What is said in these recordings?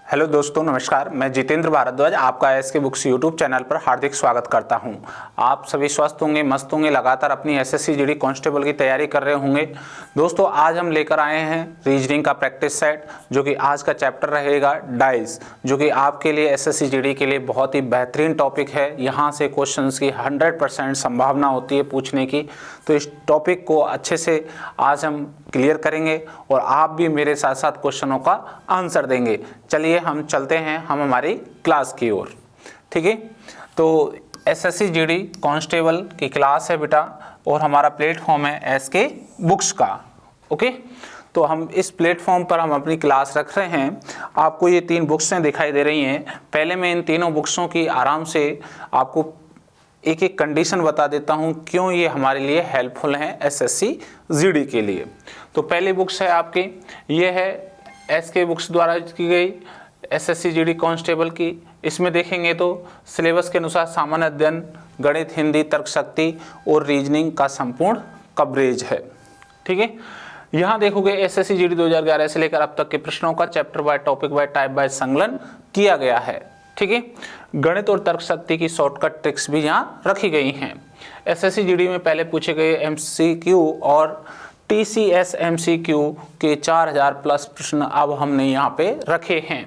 Hello दोस्तों, नमस्कार। मैं जितेंद्र भारद्वाज आपका एसके बुक्स यूट्यूब चैनल पर हार्दिक स्वागत करता हूं। आप सभी स्वस्थ होंगे, मस्त होंगे, लगातार अपनी एसएससी जीडी कांस्टेबल की तैयारी कर रहे होंगे। दोस्तों, आज हम लेकर आए हैं रीजनिंग का प्रैक्टिस सेट, जो कि आज का चैप्टर रहेगा डाइस, जो कि आपके लिए एसएससी जीडी के लिए बहुत ही बेहतरीन टॉपिक है। यहाँ से क्वेश्चन की 100% संभावना होती है पूछने की। तो इस टॉपिक को अच्छे से आज हम क्लियर करेंगे और आप भी मेरे साथ साथ क्वेश्चनों का आंसर देंगे। चलिए हम चलते हैं हमारी क्लास की ओर। ठीक है, तो एसएससी जीडी कांस्टेबल की क्लास है बेटा, और हमारा प्लेटफॉर्म है एसके बुक्स का। ओके, तो हम इस प्लेटफॉर्म पर हम अपनी क्लास रख रहे हैं। आपको ये 3 बुक्सें दिखाई दे रही हैं। पहले मैं इन तीनों बुक्सों की आराम से आपको एक एक कंडीशन बता देता हूं क्यों ये हमारे लिए हेल्पफुल हैं एसएससी जीडी के लिए। तो पहली बुक्स है आपकी, ये है एसके बुक्स द्वारा की गई एसएससी जीडी कांस्टेबल की। इसमें देखेंगे तो सिलेबस के अनुसार सामान्य अध्ययन, गणित, हिंदी, तर्क शक्ति और रीजनिंग का संपूर्ण कवरेज है। ठीक है, यहाँ देखोगे एसएससी जीडी 2011 से लेकर अब तक के प्रश्नों का chapter by, topic by, type by संकलन किया गया है। ठीक है, गणित और तर्क शक्ति की शॉर्टकट ट्रिक्स भी यहाँ रखी गई हैं। एसएससी जीडी में पहले पूछे गए एमसीक्यू और टीसीएस एमसीक्यू के 4000 प्लस प्रश्न अब हमने यहाँ पे रखे हैं।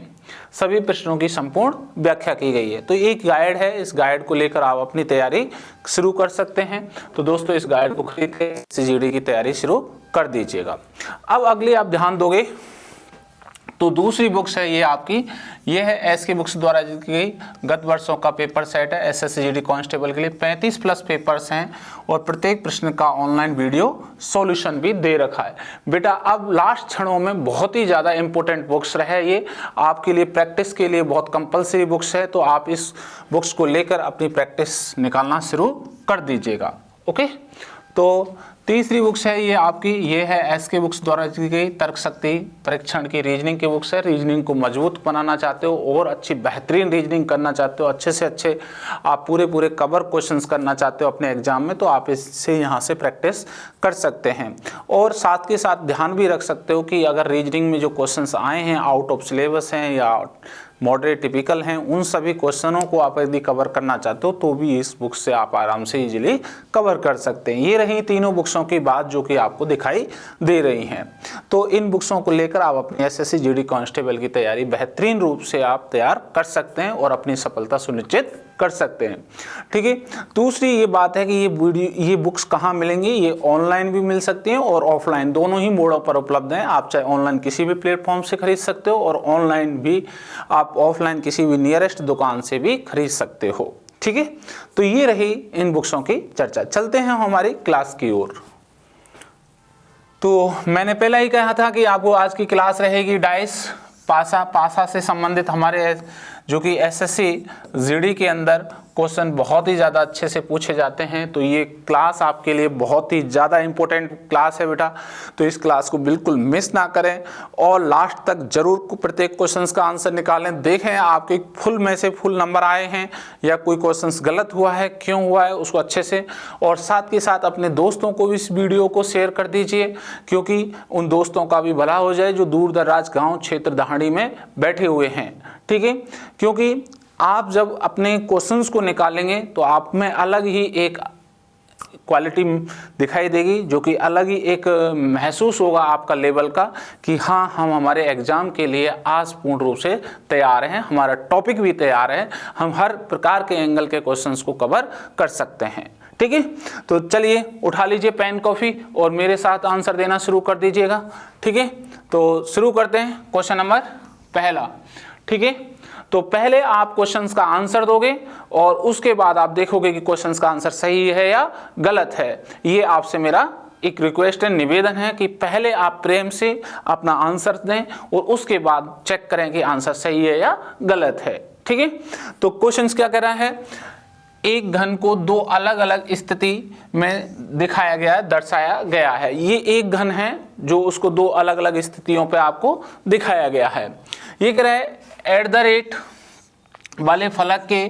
सभी प्रश्नों की संपूर्ण व्याख्या की गई है। तो एक गाइड है, इस गाइड को लेकर आप अपनी तैयारी शुरू कर सकते हैं। तो दोस्तों, इस गाइड को खरीद के एसएससी जीडी की तैयारी शुरू कर दीजिएगा। अब अगली आप ध्यान दोगे तो दूसरी बुक्स है ये आपकी, ये है एसके बुक्स द्वारा की गई गत वर्षों का पेपर सेट है। एसएससी जीडी कांस्टेबल के लिए 35 प्लस पेपर्स हैं और प्रत्येक प्रश्न का ऑनलाइन वीडियो सॉल्यूशन भी दे रखा है। बेटा, अब लास्ट क्षणों में बहुत ही ज़्यादा इंपॉर्टेंट बुक्स रहे, ये आपके लिए प्रैक्टिस के लिए बहुत कंपलसरी बुक्स है। तो आप इस बुक्स को लेकर अपनी प्रैक्टिस निकालना शुरू कर दीजिएगा। ओके, तो तीसरी बुक्स है ये आपकी, ये है एसके बुक्स द्वारा की गई तर्क शक्ति परीक्षण की रीजनिंग की बुक्स है। रीजनिंग को मजबूत बनाना चाहते हो और अच्छी बेहतरीन रीजनिंग करना चाहते हो, अच्छे से अच्छे आप पूरे कवर क्वेश्चंस करना चाहते हो अपने एग्जाम में, तो आप इससे यहाँ से प्रैक्टिस कर सकते हैं। और साथ के साथ ध्यान भी रख सकते हो कि अगर रीजनिंग में जो क्वेश्चंस आए हैं आउट ऑफ सिलेबस हैं या मॉडरेट टिपिकल हैं, उन सभी क्वेश्चनों को आप यदि कवर करना चाहते हो तो भी इस बुक से आप आराम से इजीली कवर कर सकते हैं। ये रही तीनों बुक्सों की बात जो कि आपको दिखाई दे रही हैं। तो इन बुक्सों को लेकर आप अपनी एसएससी जीडी कांस्टेबल की तैयारी बेहतरीन रूप से आप तैयार कर सकते हैं और अपनी सफलता सुनिश्चित कर सकते हैं। ठीक है, दूसरी ये बात है कि ये बुक्स कहाँ मिलेंगी। ये ऑनलाइन भी मिल सकती हैं और ऑफलाइन, दोनों ही मोडों पर उपलब्ध हैं। आप चाहे ऑनलाइन किसी भी प्लेटफॉर्म से खरीद सकते हो और ऑनलाइन भी आप ऑफलाइन किसी भी नियरेस्ट दुकान से भी खरीद सकते हो। ठीक है, तो ये रही इन बुक्सों की चर्चा। चलते हैं हमारी क्लास की ओर। तो मैंने पहले ही कहा था कि आपको आज की क्लास रहेगी डाइस, पासा से संबंधित हमारे जो कि एसएससी जीडी के अंदर क्वेश्चन बहुत ही ज़्यादा अच्छे से पूछे जाते हैं। तो ये क्लास आपके लिए बहुत ही ज़्यादा इम्पोर्टेंट क्लास है बेटा, तो इस क्लास को बिल्कुल मिस ना करें और लास्ट तक जरूर प्रत्येक क्वेश्चंस का आंसर निकालें। देखें आपके फुल में से फुल नंबर आए हैं या कोई क्वेश्चंस गलत हुआ है, क्यों हुआ है, उसको अच्छे से, और साथ के साथ अपने दोस्तों को भी इस वीडियो को शेयर कर दीजिए, क्योंकि उन दोस्तों का भी भला हो जाए जो दूर दराज गाँव क्षेत्र दहाड़ी में बैठे हुए हैं। ठीक है, क्योंकि आप जब अपने क्वेश्चंस को निकालेंगे तो आप में अलग ही एक क्वालिटी दिखाई देगी, जो कि अलग ही एक महसूस होगा आपका लेवल का कि हाँ, हम हमारे एग्जाम के लिए आज पूर्ण रूप से तैयार हैं, हमारा टॉपिक भी तैयार है, हम हर प्रकार के एंगल के क्वेश्चंस को कवर कर सकते हैं। ठीक है, तो चलिए उठा लीजिए पेन कॉफी और मेरे साथ आंसर देना शुरू कर दीजिएगा। ठीक है, तो शुरू करते हैं क्वेश्चन नंबर पहला। ठीक है, तो पहले आप क्वेश्चंस का आंसर दोगे और उसके बाद आप देखोगे कि क्वेश्चंस का आंसर सही है या गलत है। ये आपसे मेरा एक रिक्वेस्ट है, निवेदन है कि पहले आप प्रेम से अपना आंसर दें और उसके बाद चेक करें कि आंसर सही है या गलत है। ठीक है, तो क्वेश्चंस क्या कह रहा है, एक घन को 2 अलग अलग स्थिति में दिखाया गया है, दर्शाया गया है। ये एक घन है जो उसको 2 अलग अलग स्थितियों पे आपको दिखाया गया है। ये कह रहा है एट द रेट वाले फलक के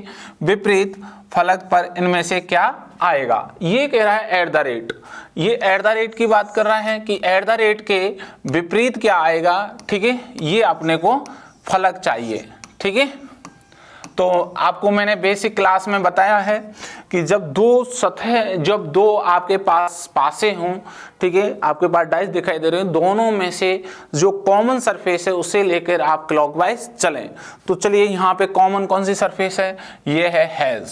विपरीत फलक पर इनमें से क्या आएगा। ये कह रहा है एट द रेट, ये एट द रेट की बात कर रहा है कि एट द रेट के विपरीत क्या आएगा। ठीक है, ये अपने को फलक चाहिए। ठीक है, तो आपको मैंने बेसिक क्लास में बताया है कि जब दो आपके पास पासे हों, ठीक है, आपके पास डाइस दिखाई दे रहे हैं, दोनों में से जो कॉमन सरफेस है उसे लेकर आप क्लॉकवाइज चलें। तो चलिए यहाँ पे कॉमन कौन सी सरफेस है, ये है हैज,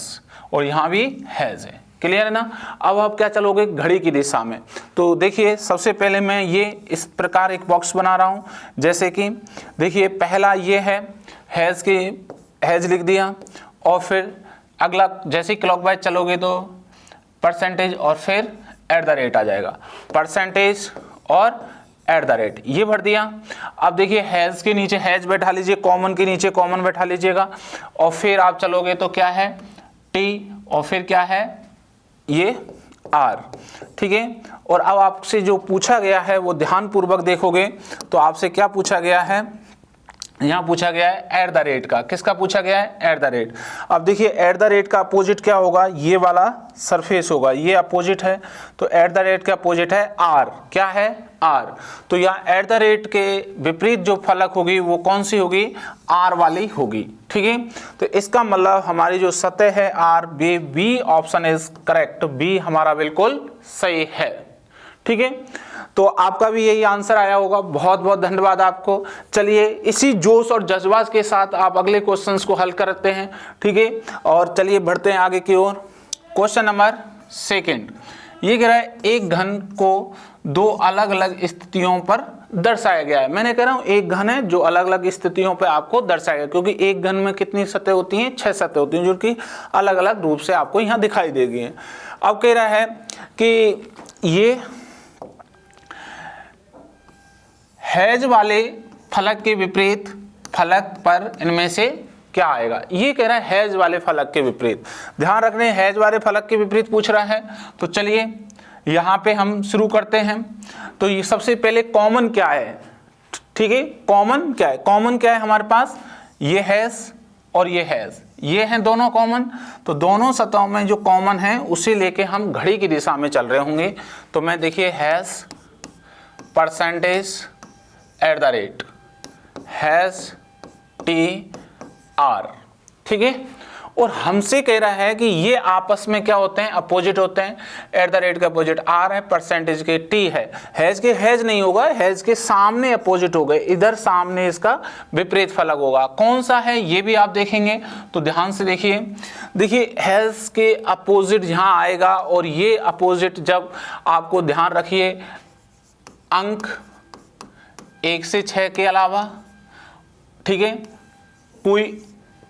और यहाँ भी हैज है। क्लियर है ना। अब आप क्या चलोगे, घड़ी की दिशा में। तो देखिए सबसे पहले मैं ये इस प्रकार एक बॉक्स बना रहा हूँ, जैसे कि देखिए पहला ये है हैज लिख दिया, और फिर अगला जैसे ही क्लॉकवाइज चलोगे तो परसेंटेज और फिर एट द रेट आ जाएगा, परसेंटेज और एट द रेट ये भर दिया। अब देखिए हैज के नीचे हैज बैठा लीजिए, कॉमन के नीचे कॉमन बैठा लीजिएगा, और फिर आप चलोगे तो क्या है टी, और फिर क्या है ये आर। ठीक है, और अब आपसे जो पूछा गया है वो ध्यानपूर्वक देखोगे तो आपसे क्या पूछा गया है, यहाँ पूछा गया है एट द रेट का। किसका पूछा गया है, एट द रेट। अब देखिए एट द रेट का अपोजिट क्या होगा, ये वाला सरफेस होगा, ये अपोजिट है, तो एट द रेट का अपोजिट है आर। क्या है, आर। तो यहाँ एट द रेट के विपरीत जो फलक होगी वो कौन सी होगी, आर वाली होगी। ठीक है, तो इसका मतलब हमारी जो सतह है आर, B option is correct, B हमारा बिल्कुल सही है। ठीक है, तो आपका भी यही आंसर आया होगा। बहुत बहुत धन्यवाद आपको। चलिए इसी जोश और जज्बात के साथ आप अगले क्वेश्चंस को हल करते हैं। ठीक है, और चलिए बढ़ते हैं आगे की ओर। क्वेश्चन नंबर सेकंड, ये कह रहा है एक घन को दो अलग अलग स्थितियों पर दर्शाया गया है। मैंने कह रहा हूं एक घन है जो अलग अलग स्थितियों पर आपको दर्शाया गया, क्योंकि एक घन में कितनी सतह होती हैं, 6 सतह होती हैं, जो कि अलग अलग रूप से आपको यहाँ दिखाई देगी। अब कह रहा है कि ये हैज वाले फलक के विपरीत फलक पर इनमें से क्या आएगा। ये कह रहा है हैज वाले फलक के विपरीत। ध्यान रखने, हैज वाले फलक के विपरीत पूछ रहा है। तो चलिए यहाँ पे हम शुरू करते हैं। तो ये सबसे पहले कॉमन क्या है, ठीक है, कॉमन क्या है, कॉमन क्या है हमारे पास, ये हैज और ये हैज, ये हैं दोनों कॉमन। तो दोनों सतहों में जो कॉमन है उसे लेके हम घड़ी की दिशा में चल रहे होंगे। तो मैं देखिए has percentage at the rate has T R. ठीक है, और हमसे कह रहा है कि ये आपस में क्या होते हैं, अपोजिट होते हैं। एट द रेट का अपोजिट आर है, परसेंटेज के टी है, हैज के हैज नहीं होगा, हैज के सामने अपोजिट हो गए, इधर सामने इसका विपरीत फलक होगा। कौन सा है ये भी आप देखेंगे, तो ध्यान से देखिए। देखिए हैज के अपोजिट यहाँ आएगा, और ये अपोजिट जब आपको ध्यान रखिए अंक 1 से 6 के अलावा, ठीक है, कोई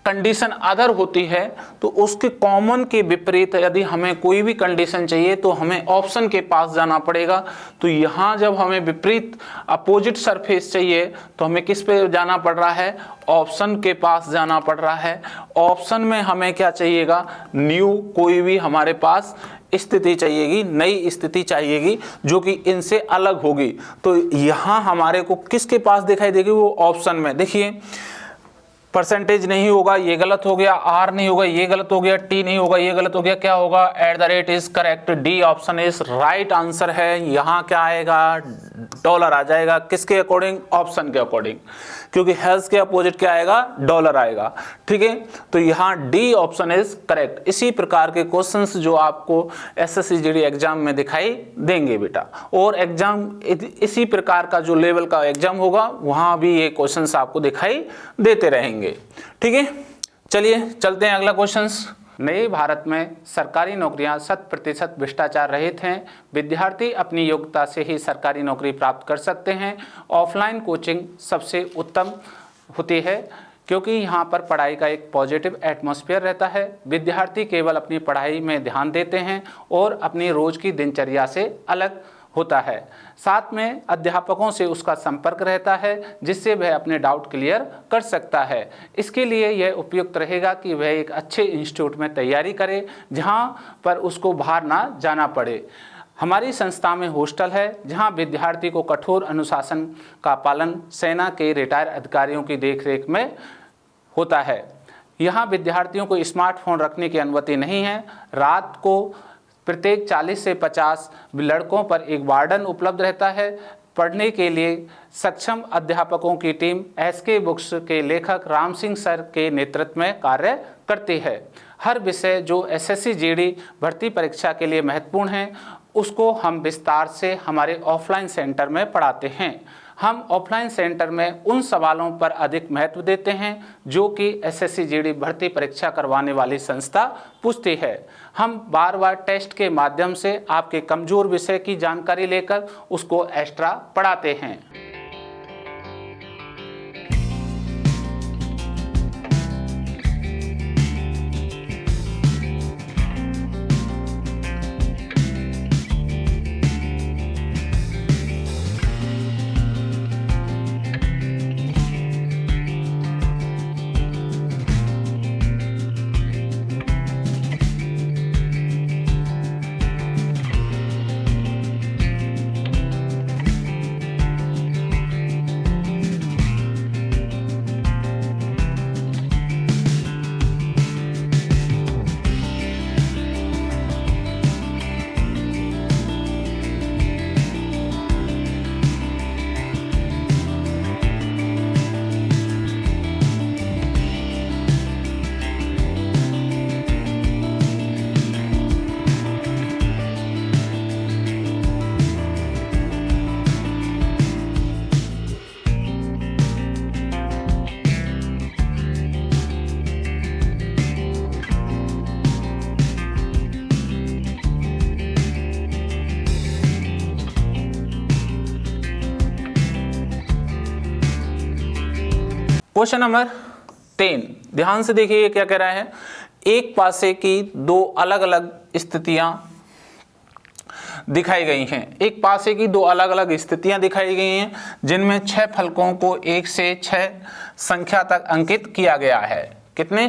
कंडीशन अदर होती है तो उसके कॉमन के विपरीत यदि हमें कोई भी कंडीशन चाहिए तो हमें ऑप्शन के पास जाना पड़ेगा। तो यहाँ जब हमें विपरीत अपोजिट सरफेस चाहिए तो हमें किस पे जाना पड़ रहा है, ऑप्शन के पास जाना पड़ रहा है। ऑप्शन में हमें क्या चाहिएगा, न्यू कोई भी हमारे पास स्थिति चाहिएगी, नई स्थिति चाहिएगी जो कि इनसे अलग होगी। तो यहाँ हमारे को किसके पास दिखाई देगी, वो ऑप्शन में। देखिए परसेंटेज नहीं होगा, ये गलत हो गया, आर नहीं होगा, ये गलत हो गया, टी नहीं होगा, ये गलत हो गया, क्या होगा, at the rate is correct, D option is right answer है। यहाँ क्या आएगा, डॉलर आ जाएगा, किसके अकॉर्डिंग, ऑप्शन के अकॉर्डिंग, क्योंकि हैज के अपोजिट क्या आएगा, डॉलर आएगा। ठीक है, तो यहाँ डी ऑप्शन इज करेक्ट। इसी प्रकार के क्वेश्चंस जो आपको एसएससी जीडी एग्जाम में दिखाई देंगे बेटा, और एग्जाम इसी प्रकार का जो लेवल का एग्जाम होगा वहाँ भी ये क्वेश्चंस आपको दिखाई देते रहेंगे। ठीक है, चलिए चलते हैं अगला क्वेश्चंस। नए भारत में सरकारी नौकरियां 100% भ्रष्टाचार रहित हैं। विद्यार्थी अपनी योग्यता से ही सरकारी नौकरी प्राप्त कर सकते हैं। ऑफलाइन कोचिंग सबसे उत्तम होती है क्योंकि यहाँ पर पढ़ाई का एक पॉजिटिव एटमॉस्फेयर रहता है। विद्यार्थी केवल अपनी पढ़ाई में ध्यान देते हैं और अपनी रोज़ की दिनचर्या से अलग होता है। साथ में अध्यापकों से उसका संपर्क रहता है जिससे वह अपने डाउट क्लियर कर सकता है। इसके लिए यह उपयुक्त रहेगा कि वह एक अच्छे इंस्टीट्यूट में तैयारी करे जहां पर उसको बाहर ना जाना पड़े। हमारी संस्था में हॉस्टल है जहां विद्यार्थी को कठोर अनुशासन का पालन सेना के रिटायर अधिकारियों की देखरेख में होता है। यहाँ विद्यार्थियों को स्मार्टफोन रखने की अनुमति नहीं है। रात को प्रत्येक 40 से 50 लड़कों पर एक वार्डन उपलब्ध रहता है। पढ़ने के लिए सक्षम अध्यापकों की टीम एसके बुक्स के लेखक राम सिंह सर के नेतृत्व में कार्य करती है। हर विषय जो एसएससी जीडी भर्ती परीक्षा के लिए महत्वपूर्ण है उसको हम विस्तार से हमारे ऑफलाइन सेंटर में पढ़ाते हैं। हम ऑफलाइन सेंटर में उन सवालों पर अधिक महत्व देते हैं जो कि एसएससी जीडी भर्ती परीक्षा करवाने वाली संस्था पूछती है। हम बार बार टेस्ट के माध्यम से आपके कमज़ोर विषय की जानकारी लेकर उसको एक्स्ट्रा पढ़ाते हैं। क्वेश्चन नंबर 3 ध्यान से देखिए क्या कह रहा है। एक पासे की दो अलग अलग स्थितियां दिखाई गई हैं। एक पासे की दो अलग अलग स्थितियां दिखाई गई हैं जिनमें 6 फलकों को 1 से 6 संख्या तक अंकित किया गया है। कितने?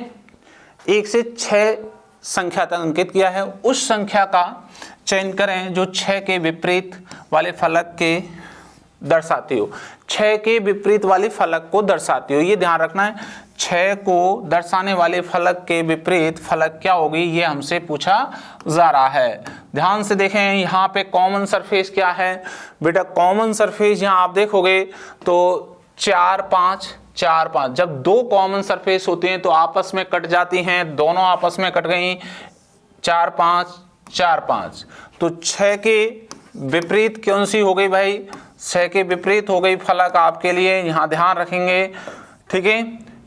1 से 6 संख्या तक अंकित किया है। उस संख्या का चयन करें जो 6 के विपरीत वाले फलक के दर्शाती हो। 6 के विपरीत वाले फलक को दर्शाती हो, ये ध्यान रखना है। 6 को दर्शाने वाले फलक के विपरीत फलक क्या होगी ये हमसे पूछा जा रहा है। ध्यान से देखें यहाँ पे कॉमन सरफेस क्या है बेटा। कॉमन सरफेस यहाँ आप देखोगे तो 4 5 4 5। जब दो कॉमन सरफेस होते हैं तो आपस में कट जाती हैं, दोनों आपस में कट गई 4 5 4 5। तो 6 के विपरीत कौन सी हो गई भाई? 6 के विपरीत हो गई फलक आपके लिए, यहाँ ध्यान रखेंगे, ठीक है।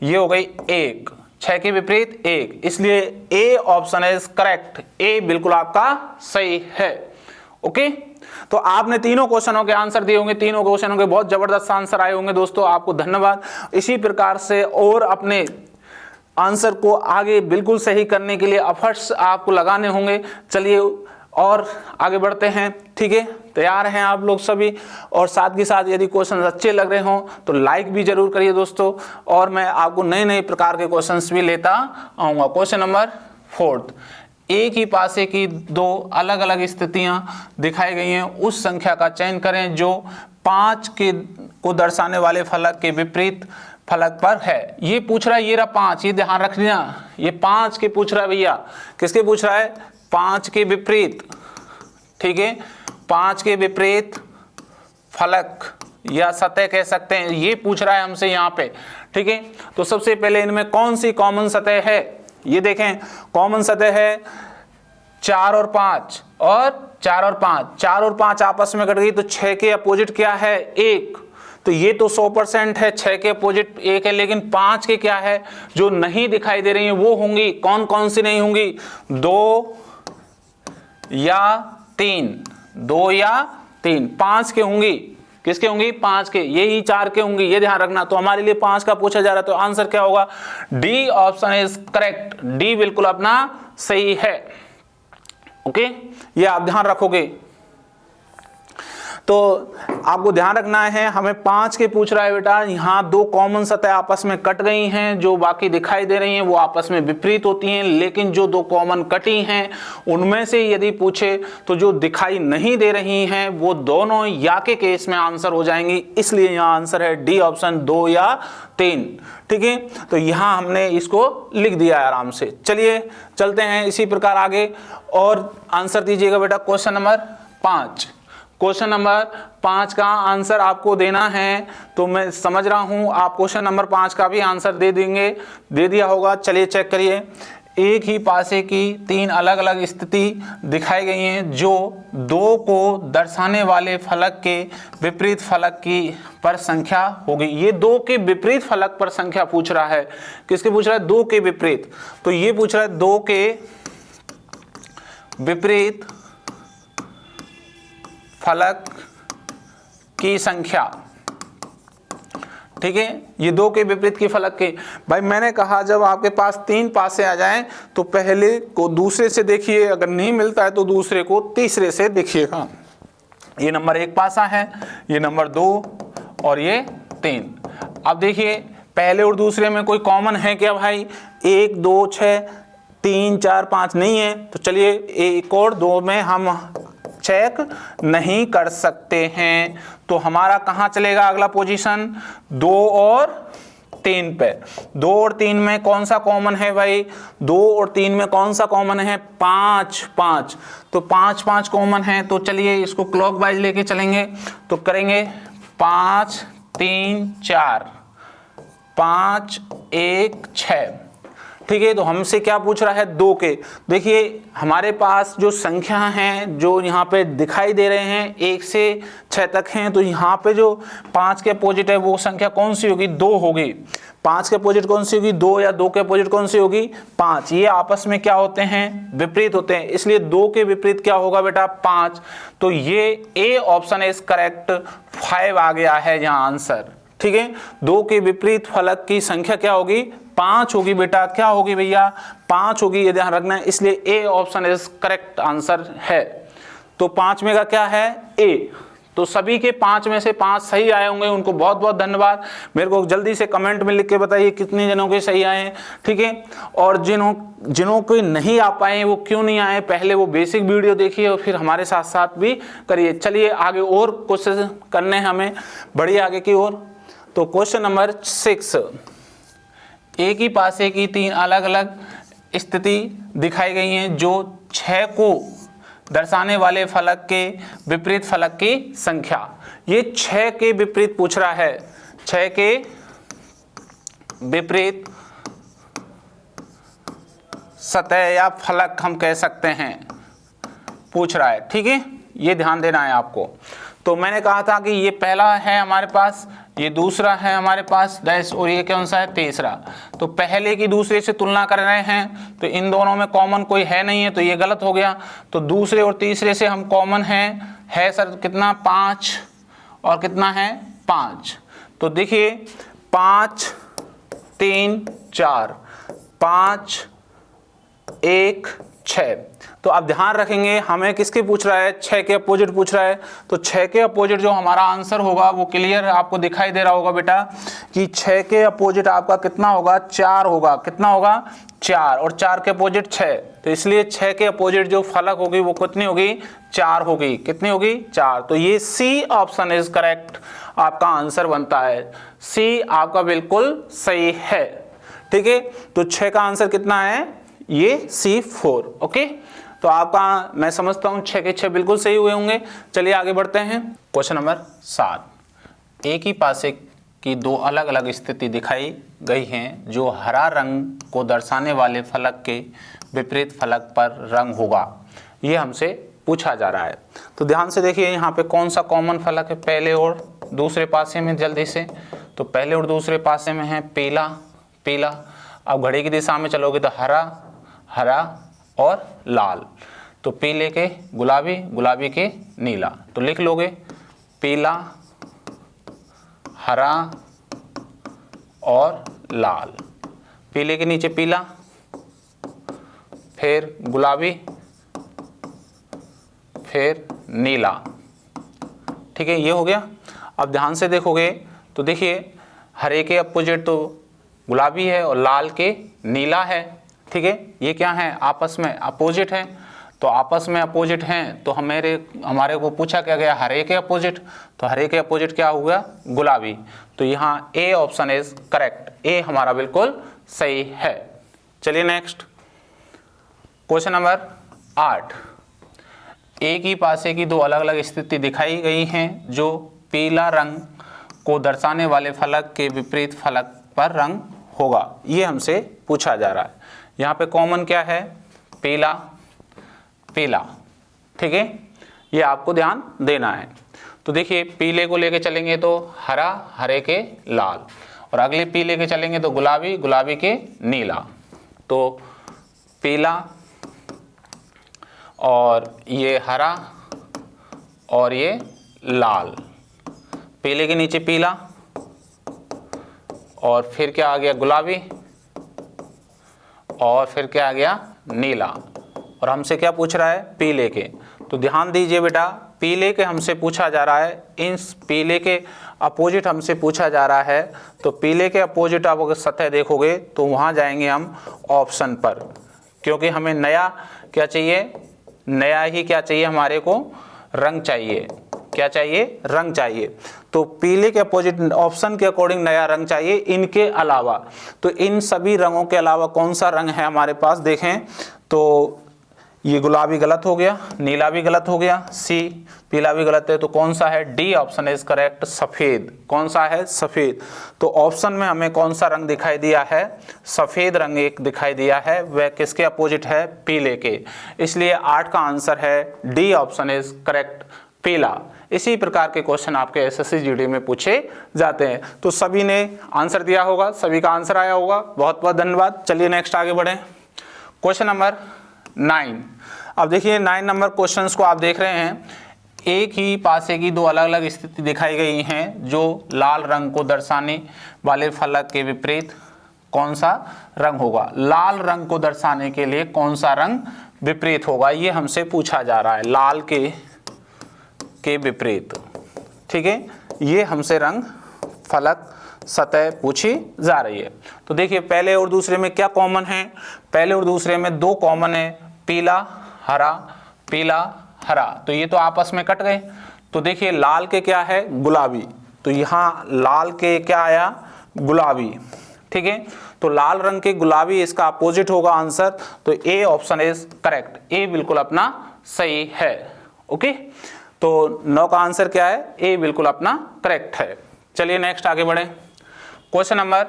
ये हो गई 1, 6 के विपरीत 1, इसलिए ए ऑप्शन इज करेक्ट। ए बिल्कुल आपका सही है। ओके, तो आपने तीनों क्वेश्चनों के आंसर दिए होंगे। तीनों क्वेश्चनों के बहुत जबरदस्त आंसर आए होंगे दोस्तों, आपको धन्यवाद। इसी प्रकार से और अपने आंसर को आगे बिल्कुल सही करने के लिए एफर्ट्स आपको लगाने होंगे। चलिए और आगे बढ़ते हैं, ठीक है। तैयार हैं आप लोग सभी? और साथ के साथ यदि क्वेश्चन अच्छे लग रहे हों तो लाइक भी जरूर करिए दोस्तों, और मैं आपको नए नए प्रकार के क्वेश्चंस भी लेता आऊँगा। क्वेश्चन नंबर 4, एक ही पासे की दो अलग अलग स्थितियां दिखाई गई हैं। उस संख्या का चयन करें जो 5 को दर्शाने वाले फलक के विपरीत फलक पर है। ये पूछ रहा है, ये रहा 5, ये ध्यान रखना, ये 5 के पूछ रहा है भैया। किसके पूछ रहा है? 5 के विपरीत, ठीक है। 5 के विपरीत फलक या सतह कह सकते हैं, ये पूछ रहा है हमसे यहाँ पे, ठीक है। तो सबसे पहले इनमें कौन सी कॉमन सतह है ये देखें। कॉमन सतह है 4 और 5, और 4 और 5, 4 और 5 आपस में कट गई तो 6 के अपोजिट क्या है? 1। तो ये तो 100% है, 6 के अपोजिट 1 है, लेकिन 5 के क्या है जो नहीं दिखाई दे रही है वो होंगी। कौन कौन सी नहीं होंगी? 2 या 3, 2 या 3। 5 के होंगी, किसके होंगी? 5 के, यही 4 के होंगी, ये ध्यान रखना। तो हमारे लिए 5 का पूछा जा रहा है, तो आंसर क्या होगा? D option is correct. D बिल्कुल अपना सही है। ओके, ये आप ध्यान रखोगे। तो आपको ध्यान रखना है, हमें 5 के पूछ रहा है बेटा। यहाँ दो कॉमन सतह आपस में कट गई हैं, जो बाकी दिखाई दे रही हैं वो आपस में विपरीत होती हैं, लेकिन जो दो कॉमन कटी हैं उनमें से यदि पूछे तो जो दिखाई नहीं दे रही हैं वो दोनों या के केस में आंसर हो जाएंगी। इसलिए यहाँ आंसर है डी ऑप्शन, 2 या 3, ठीक है। तो यहाँ हमने इसको लिख दिया है आराम से। चलिए चलते हैं इसी प्रकार आगे और आंसर दीजिएगा बेटा। Question number 5। क्वेश्चन नंबर 5 का आंसर आपको देना है, तो मैं समझ रहा हूं आप क्वेश्चन नंबर 5 का भी आंसर दे देंगे, दे दिया होगा। चलिए चेक करिए। एक ही पासे की 3 अलग अलग स्थिति दिखाई गई हैं जो 2 को दर्शाने वाले फलक के विपरीत फलक की पर संख्या होगी। ये 2 के विपरीत फलक पर संख्या पूछ रहा है। किसके पूछ रहा है? 2 के विपरीत। तो ये पूछ रहा है 2 के विपरीत फलक की संख्या। ठीक है, ये 2 के विपरीत की फलक के। भाई मैंने कहा जब आपके पास 3 पासे आ जाएं तो पहले को दूसरे से देखिए, अगर नहीं मिलता है तो दूसरे को तीसरे से देखिएगा। ये नंबर 1 पासा है, ये नंबर 2 और ये 3। अब देखिए पहले और दूसरे में कोई कॉमन है क्या भाई? 1 2 6 3 4 5 नहीं है, तो चलिए 1 और 2 में हम चेक नहीं कर सकते हैं। तो हमारा कहाँ चलेगा अगला पोजीशन? 2 और 3 पे। 2 और 3 में कौन सा कॉमन है भाई? 2 और 3 में कौन सा कॉमन है? 5 5। तो 5 5 कॉमन है। तो चलिए इसको क्लॉकवाइज लेके चलेंगे, तो करेंगे 5 3 4 5 1 6। ठीक है, तो हमसे क्या पूछ रहा है? 2 के। देखिए हमारे पास जो संख्या हैं जो यहाँ पे दिखाई दे रहे हैं 1 से 6 तक हैं, तो यहाँ पे जो 5 के अपोजिट है वो संख्या कौन सी होगी? 2 होगी। 5 के अपोजिट कौन सी होगी? 2। या 2 के अपोजिट कौन सी होगी? 5। ये आपस में क्या होते हैं? विपरीत होते हैं, इसलिए 2 के विपरीत क्या होगा बेटा? 5। तो ये ए ऑप्शन इज करेक्ट। 5 आ गया है यहाँ आंसर। ठीक है, 2 के विपरीत फलक की संख्या क्या होगी? 5 होगी बेटा। क्या होगी भैया? 5 होगी, ये ध्यान रखना है। इसलिए A option is correct answer है। तो 5 में का क्या है? ए। तो सभी के 5 में से 5 सही आए होंगे, उनको बहुत बहुत धन्यवाद। मेरे को जल्दी से कमेंट में लिख के बताइए कितने जनों के सही आए हैं। ठीक है, और जिनों के नहीं आ पाए वो क्यों नहीं आए, पहले वो बेसिक वीडियो देखिए और फिर हमारे साथ साथ भी करिए। चलिए आगे और कोशिश करने हैं हमें, बढ़िए आगे की ओर। तो क्वेश्चन नंबर 6। एक ही पासे की 3 अलग अलग स्थिति दिखाई गई हैं जो 6 को दर्शाने वाले फलक के विपरीत फलक की संख्या। ये 6 के विपरीत पूछ रहा है। 6 के विपरीत सतह या फलक हम कह सकते हैं पूछ रहा है। ठीक है, ये ध्यान देना है आपको। तो मैंने कहा था कि ये पहला है हमारे पास, ये दूसरा है हमारे पास डैश, और ये कौन सा है? तीसरा। तो पहले की दूसरे से तुलना कर रहे हैं, तो इन दोनों में कॉमन कोई है नहीं है, तो ये गलत हो गया। तो दूसरे और तीसरे से हम कॉमन है सर कितना? 5 और कितना है? 5। तो देखिए 5 3 4 5 1 6। तो आप ध्यान रखेंगे हमें किसके पूछ रहा है? 6 के अपोजिट पूछ रहा है। तो 6 के अपोजिट जो हमारा आंसर होगा वो क्लियर आपको दिखाई दे रहा होगा बेटा कि 6 के अपोजिट आपका कितना होगा? 4 होगा। कितना होगा? 4। और 4 के अपोजिट 6, तो इसलिए 6 के अपोजिट जो फलक होगी वो कितनी होगी? 4 होगी। कितनी होगी? 4। तो ये सी ऑप्शन इज करेक्ट, आपका आंसर बनता है। सी आपका बिल्कुल सही है। ठीक है, तो 6 का आंसर कितना है? ये C4। ओके, तो आपका मैं समझता हूं 6 के 6 बिल्कुल सही हुए होंगे। चलिए आगे बढ़ते हैं। Question number 7। एक ही पासे की 2 अलग अलग स्थिति दिखाई गई हैं जो हरा रंग को दर्शाने वाले फलक के विपरीत फलक पर रंग होगा, ये हमसे पूछा जा रहा है। तो ध्यान से देखिए यहाँ पे कौन सा कॉमन फलक है पहले और दूसरे पासे में, जल्दी से। तो पहले और दूसरे पासे में है पीला पीला। अब घड़ी की दिशा में चलोगे तो हरा हरा और लाल। तो पीले के गुलाबी, गुलाबी के नीला। तो लिख लोगे पीला हरा और लाल। पीले के नीचे पीला, फिर गुलाबी, फिर नीला। ठीक है, ये हो गया। अब ध्यान से देखोगे तो देखिए हरे के अपोजिट तो गुलाबी है और लाल के नीला है। ठीक है, ये क्या है? आपस में अपोजिट है। तो आपस में अपोजिट हैं, तो हमारे को पूछा क्या गया? हरे के अपोजिट। तो हरे के अपोजिट क्या हुआ? गुलाबी। तो यहाँ ए ऑप्शन इज करेक्ट। ए हमारा बिल्कुल सही है। चलिए नेक्स्ट क्वेश्चन नंबर 8। एक ही पासे की दो अलग अलग स्थिति दिखाई गई हैं जो पीला रंग को दर्शाने वाले फलक के विपरीत फलक पर रंग होगा, ये हमसे पूछा जा रहा है। यहाँ पे कॉमन क्या है, पीला पीला, ठीक है, ये आपको ध्यान देना है। तो देखिए पीले को लेके चलेंगे तो हरा, हरे के लाल, और अगले पीले के चलेंगे तो गुलाबी, गुलाबी के नीला। तो पीला और ये हरा और ये लाल, पीले के नीचे पीला और फिर क्या आ गया गुलाबी और फिर क्या आ गया नीला, और हमसे क्या पूछ रहा है, पीले के। तो ध्यान दीजिए बेटा, पीले के हमसे पूछा जा रहा है, इन पीले के अपोजिट हमसे पूछा जा रहा है। तो पीले के अपोजिट आप अगर सतह देखोगे तो वहाँ जाएंगे हम ऑप्शन पर, क्योंकि हमें नया क्या चाहिए, नया ही क्या चाहिए, हमारे को रंग चाहिए। क्या चाहिए, रंग चाहिए। तो पीले के अपोजिट ऑप्शन के अकॉर्डिंग नया रंग चाहिए। इनके अलावा, तो इन सभी रंगों के अलावा कौन सा रंग है हमारे पास, देखें तो ये गुलाबी गलत हो गया, नीला भी गलत हो गया, सी पीला भी गलत है। तो कौन सा है, डी ऑप्शन इज करेक्ट, सफेद। कौन सा है, सफेद। तो ऑप्शन में हमें कौन सा रंग दिखाई दिया है, सफेद रंग एक दिखाई दिया है, वह किसके अपोजिट है, पीले के। इसलिए 8 का आंसर है डी ऑप्शन इज करेक्ट, पीला। इसी प्रकार के क्वेश्चन आपके एसएससी जीडी में पूछे जाते हैं। तो सभी ने आंसर दिया होगा, सभी का आंसर आया होगा, बहुत बहुत धन्यवाद। चलिए नेक्स्ट आगे बढ़ें। Question number 9। अब देखिए 9 नंबर क्वेश्चंस को आप देख रहे हैं, एक ही पासे की दो अलग अलग स्थिति दिखाई गई हैं जो लाल रंग को दर्शाने वाले फलक के विपरीत कौन सा रंग होगा। लाल रंग को दर्शाने के लिए कौन सा रंग विपरीत होगा, ये हमसे पूछा जा रहा है, लाल के विपरीत, ठीक है। ये हमसे रंग फलक सतह पूछी जा रही है। तो देखिए पहले और दूसरे में क्या कॉमन है, पहले और दूसरे में 2 कॉमन है, पीला हरा, पीला हरा। तो ये तो आपस में कट गए। तो देखिए लाल के क्या है, गुलाबी। तो यहाँ लाल के क्या आया, गुलाबी, ठीक है। तो लाल रंग के गुलाबी इसका अपोजिट होगा आंसर। तो ए ऑप्शन इज करेक्ट, ए बिल्कुल अपना सही है। ओके, तो 9 का आंसर क्या है, ए बिल्कुल अपना करेक्ट है। चलिए नेक्स्ट आगे बढ़े। Question number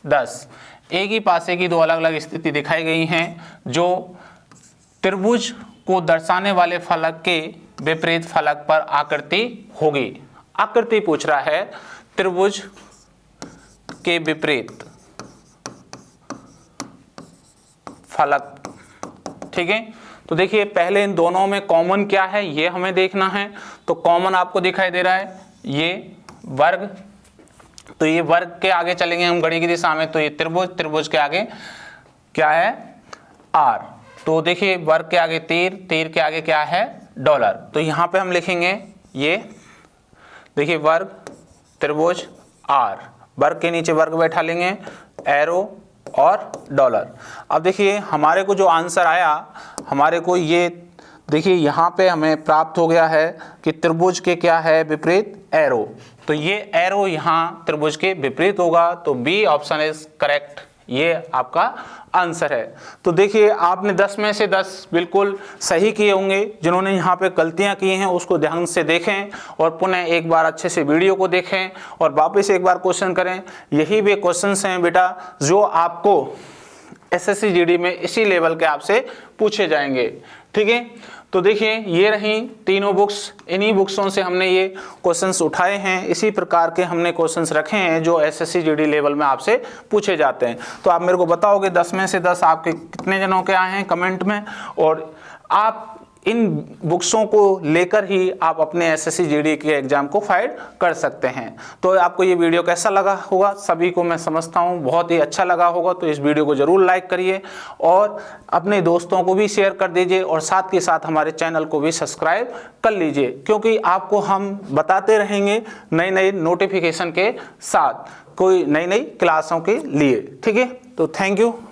10। एक ही पासे की दो अलग अलग स्थिति दिखाई गई हैं जो त्रिभुज को दर्शाने वाले फलक के विपरीत फलक पर आकृति होगी। आकृति पूछ रहा है, त्रिभुज के विपरीत फलक, ठीक है। तो देखिए पहले इन दोनों में कॉमन क्या है, ये हमें देखना है। तो कॉमन आपको दिखाई दे रहा है ये वर्ग। तो ये वर्ग के आगे चलेंगे हम घड़ी की दिशा में, तो ये त्रिभुज, त्रिभुज के आगे क्या है, आर। तो देखिए वर्ग के आगे तीर, तीर के आगे क्या है, डॉलर। तो यहाँ पे हम लिखेंगे ये, देखिए वर्ग त्रिभुज आर, वर्ग के नीचे वर्ग बैठा लेंगे, एरो और डॉलर। अब देखिए हमारे को जो आंसर आया, हमारे को ये देखिए यहाँ पे हमें प्राप्त हो गया है कि त्रिभुज के क्या है, विपरीत एरो। तो ये एरो यहाँ त्रिभुज के विपरीत होगा। तो बी ऑप्शन इज करेक्ट, ये आपका आंसर है। तो देखिए आपने 10 में से 10 बिल्कुल सही किए होंगे। जिन्होंने यहाँ पे गलतियाँ की हैं उसको ध्यान से देखें और पुनः एक बार अच्छे से वीडियो को देखें और वापस एक बार क्वेश्चन करें। यही वे क्वेश्चंस हैं बेटा जो आपको एसएससी जीडी में इसी लेवल के आपसे पूछे जाएंगे, ठीक है। तो देखिए ये रही तीनों बुक्स, इन्हीं बुक्सों से हमने ये क्वेश्चंस उठाए हैं। इसी प्रकार के हमने क्वेश्चंस रखे हैं जो एसएससी जीडी लेवल में आपसे पूछे जाते हैं। तो आप मेरे को बताओगे 10 में से 10 आपके कितने जनों के आए हैं कमेंट में, और आप इन बुक्सों को लेकर ही आप अपने एसएससी जीडी के एग्जाम को फाइट कर सकते हैं। तो आपको ये वीडियो कैसा लगा होगा, सभी को मैं समझता हूँ बहुत ही अच्छा लगा होगा। तो इस वीडियो को जरूर लाइक करिए और अपने दोस्तों को भी शेयर कर दीजिए और साथ के साथ हमारे चैनल को भी सब्सक्राइब कर लीजिए, क्योंकि आपको हम बताते रहेंगे नई नई नोटिफिकेशन के साथ कोई नई नई क्लासों के लिए, ठीक है। तो थैंक यू।